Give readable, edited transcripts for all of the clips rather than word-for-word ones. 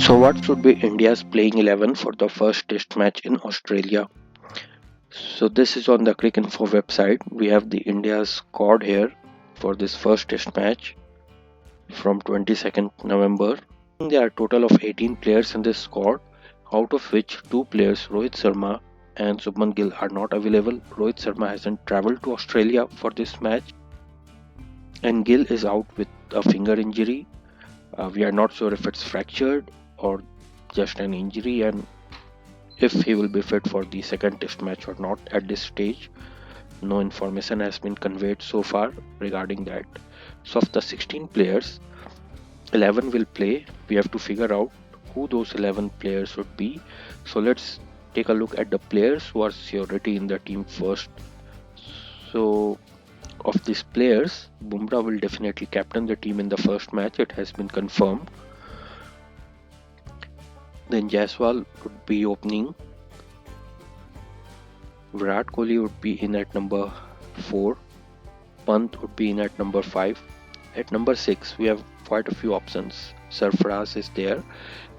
So, what should be India's playing 11 for the first test match in Australia? So, this is on the Cricinfo website. We have the India's squad here for this first test match from 22nd November. There are a total of 18 players in this squad, out of which two players, Rohit Sharma and Subman Gill, are not available. Rohit Sharma hasn't travelled to Australia for this match, and Gill is out with a finger injury. We are not sure if it's fractured or just an injury, and if he will be fit for the second test match or not at this stage. No information has been conveyed so far regarding that. So, of the 16 players, 11 will play. We have to figure out who those 11 players would be. So, let's take a look at the players who are surety in the team first. So, of these players, Bumrah will definitely captain the team in the first match. It has been confirmed. Then Jaiswal would be opening. Virat Kohli would be in at number 4. Pant would be in at number 5. At number 6, we have quite a few options. Sarfaraz is there,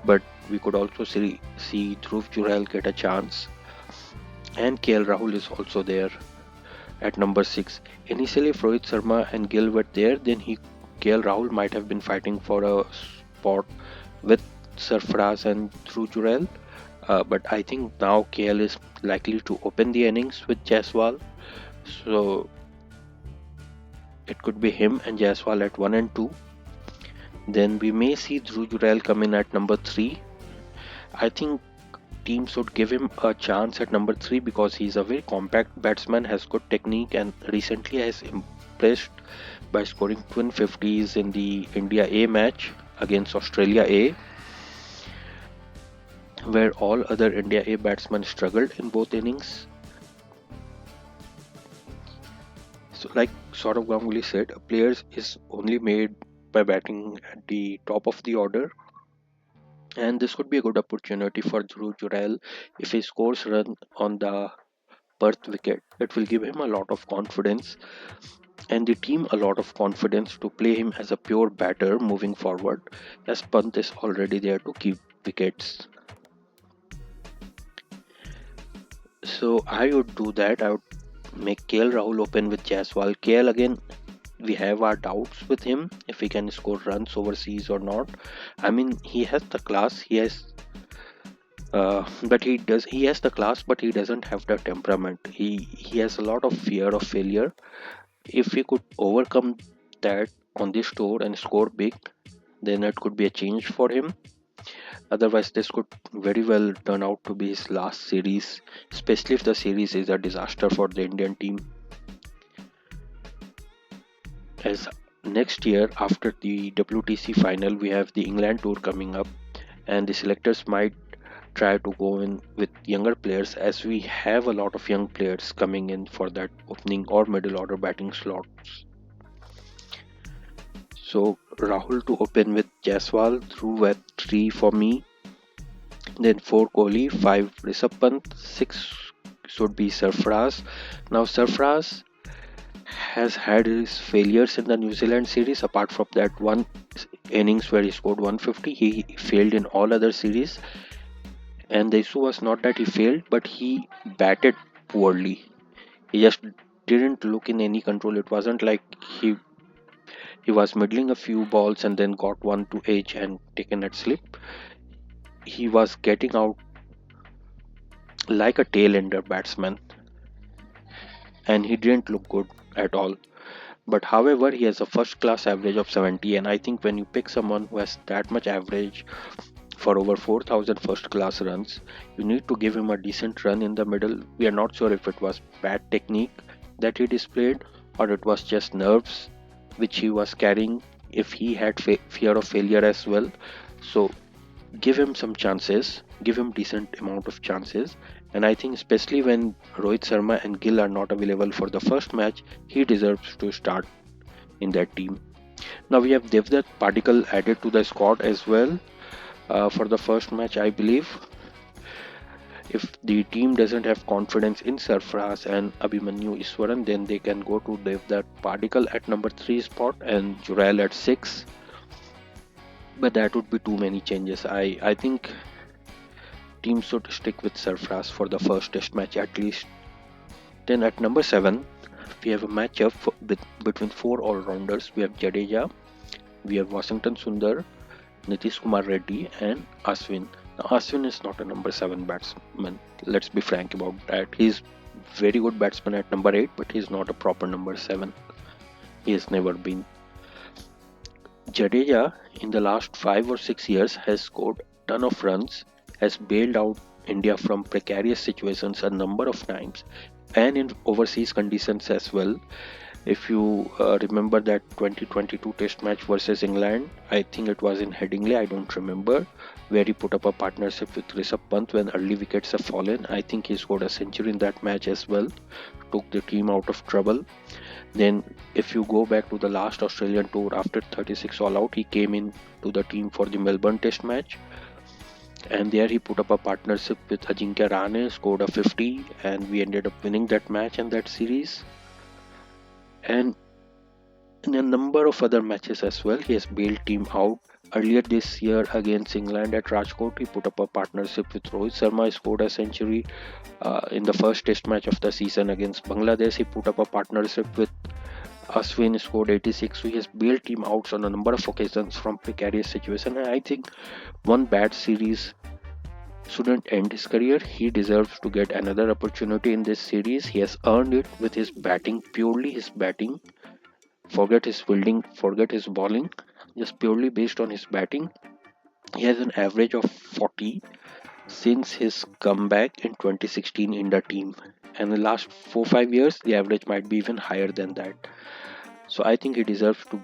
but we could also see Dhruv Jurel get a chance. And KL Rahul is also there at number 6. Initially, if Rohit Sharma and Gill were there, then KL Rahul might have been fighting for a spot with Sarfaraz and Dhruv Jurel. But I think now KL is likely to open the innings with Jaiswal. So it could be him and Jaiswal at 1 and 2. Then we may see Dhruv Jurel come in at number 3. I think teams would give him a chance at number 3 because he's a very compact batsman, has good technique, and recently has impressed by scoring twin 50s in the India A match against Australia A, where all other India A batsmen struggled in both innings. So, like Saurav Ganguly said, a player is only made by batting at the top of the order, and this could be a good opportunity for Dhruv Jurel if he scores run on the Perth wicket. It will give him a lot of confidence and the team a lot of confidence to play him as a pure batter moving forward, as Pant is already there to keep wickets. So I would do that. I would make KL Rahul open with Jaiswal. KL again, we have our doubts with him if he can score runs overseas or not. I mean, he has the class. But he has the class, but he doesn't have the temperament. He has a lot of fear of failure. If he could overcome that on this tour and score big, then it could be a change for him. Otherwise, this could very well turn out to be his last series, especially if the series is a disaster for the Indian team. As next year, after the WTC final, we have the England tour coming up, and the selectors might try to go in with younger players, as we have a lot of young players coming in for that opening or middle order batting slots. So Rahul to open with Jaiswal, through at 3 for me. Then 4 Kohli, 5 Rishabh Pant, 6 should be Sarfaraz. Now Sarfaraz has had his failures in the New Zealand series. Apart from that one innings where he scored 150, he failed in all other series. And the issue was not that he failed, but he batted poorly. He just didn't look in any control. It wasn't like he was middling a few balls and then got one to edge and taken at slip. He was getting out like a tail ender batsman, and he didn't look good at all. But however, he has a first class average of 70, and I think when you pick someone who has that much average for over 4,000 first class runs, you need to give him a decent run in the middle. We are not sure if it was bad technique that he displayed or it was just nerves which he was carrying, if he had fear of failure as well. So give him some chances, give him decent amount of chances, and I think especially when Rohit Sharma and Gill are not available for the first match, he deserves to start in that team. Now we have Devdutt Padikkal added to the squad as well for the first match, I believe. If the team doesn't have confidence in Sarfaraz and Abhimanyu Iswaran, then they can go to Devdutt Padikkal at number 3 spot and Jurel at 6. but that would be too many changes. I think teams should stick with Sarfraz for the first test match at least. Then at number 7, we have a matchup between four all-rounders. We have Jadeja, we have Washington Sundar, Nitish Kumar Reddy, and Ashwin. Now, Ashwin is not a number 7 batsman. Let's be frank about that. He's very good batsman at number 8, but he's not a proper number 7. He has never been. Jadeja, in the last 5 or 6 years, has scored a ton of runs, has bailed out India from precarious situations a number of times, and in overseas conditions as well. If you remember that 2022 Test match versus England, I think it was in Headingley, I don't remember, where he put up a partnership with Rishabh Pant when early wickets have fallen. I think he scored a century in that match as well, took the team out of trouble. Then, if you go back to the last Australian tour after 36 all out, he came in to the team for the Melbourne Test match, and there he put up a partnership with Ajinkya Rahane, scored a 50, and we ended up winning that match and that series. And in a number of other matches as well, he has bailed team out. Earlier this year against England at Rajkot, he put up a partnership with Rohit Sharma, scored a century. In the first test match of the season against Bangladesh, he put up a partnership with Ashwin, scored 86. So he has bailed team out on a number of occasions from precarious situation. And I think one bad series shouldn't end his career. He deserves to get another opportunity in this series. He has earned it with his batting, purely his batting. Forget his fielding, forget his bowling, just purely based on his batting. He has an average of 40 since his comeback in 2016 in the team. And in the last 4-5 years, the average might be even higher than that. So I think he deserves to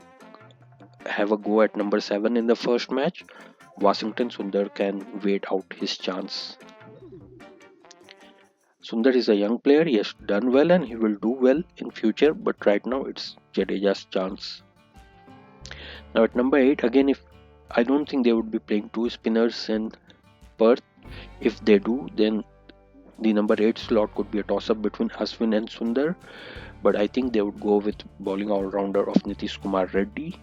have a go at number 7 in the first match. Washington Sundar can wait out his chance. Sundar is a young player, he has done well and he will do well in future, but right now it's Jadeja's chance. Now at number 8, again, if I don't think they would be playing two spinners in Perth. If they do, then the number 8 slot could be a toss-up between Ashwin and Sundar, but I think they would go with bowling all-rounder of Nitish Kumar Reddy.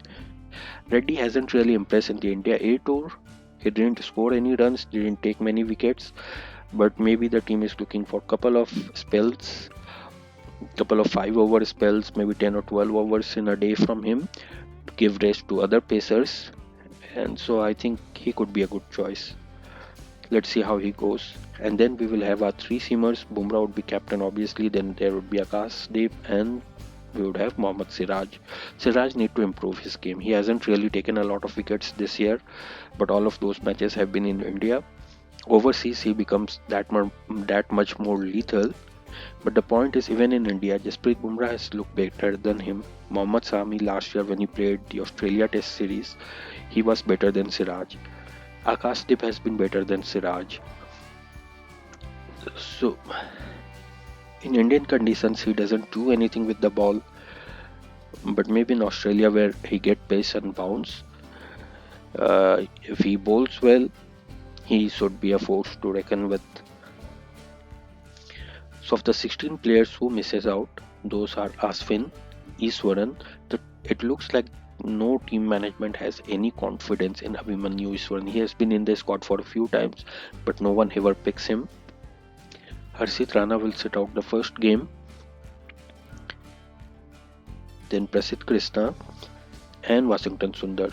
Reddy hasn't really impressed in the India A tour. He didn't score any runs, didn't take many wickets, but maybe the team is looking for couple of spells, couple of 5 over spells, maybe 10 or 12 overs in a day from him to give rest to other pacers, and so I think he could be a good choice. Let's see how he goes. And then we will have our three seamers. Bumrah would be captain, obviously. Then there would be Akashdeep, and we would have Mohammad Siraj. Siraj need to improve his game. He hasn't really taken a lot of wickets this year, but all of those matches have been in India. Overseas, he becomes that much more lethal. But the point is, even in India, Jasprit Bumrah has looked better than him. Mohammad Sami last year when he played the Australia Test series, he was better than Siraj. Akashdeep has been better than Siraj. So, in Indian conditions, he doesn't do anything with the ball, but maybe in Australia, where he get pace and bounce, if he bowls well, he should be a force to reckon with. So, of the 16 players who misses out, those are Ashwin, Iswaran. It looks like no team management has any confidence in Abhimanyu Iswaran. He has been in the squad for a few times, but no one ever picks him. Harshit Rana will sit out the first game. Then Prasidh Krishna and Washington Sundar.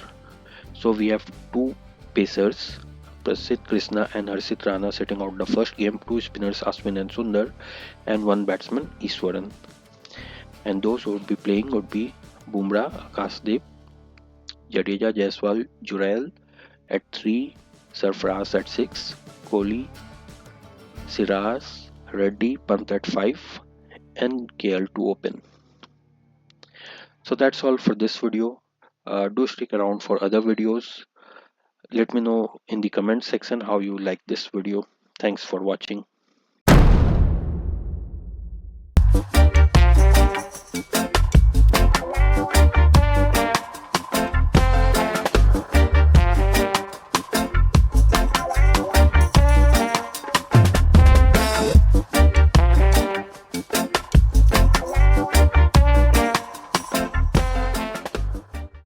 So we have two pacers, Prasidh Krishna and Harshit Rana sitting out the first game, two spinners Ashwin and Sundar, and one batsman Iswaran. And those who would be playing would be Bumrah, Akashdeep, Jadeja, Jaiswal, Jurail at 3, Sarfaraz at 6, Kohli, Siraj, Reddy, Pant at 5, and KL to open. So that's all for this video. Do stick around for other videos. Let me know in the comment section how you like this video. Thanks for watching.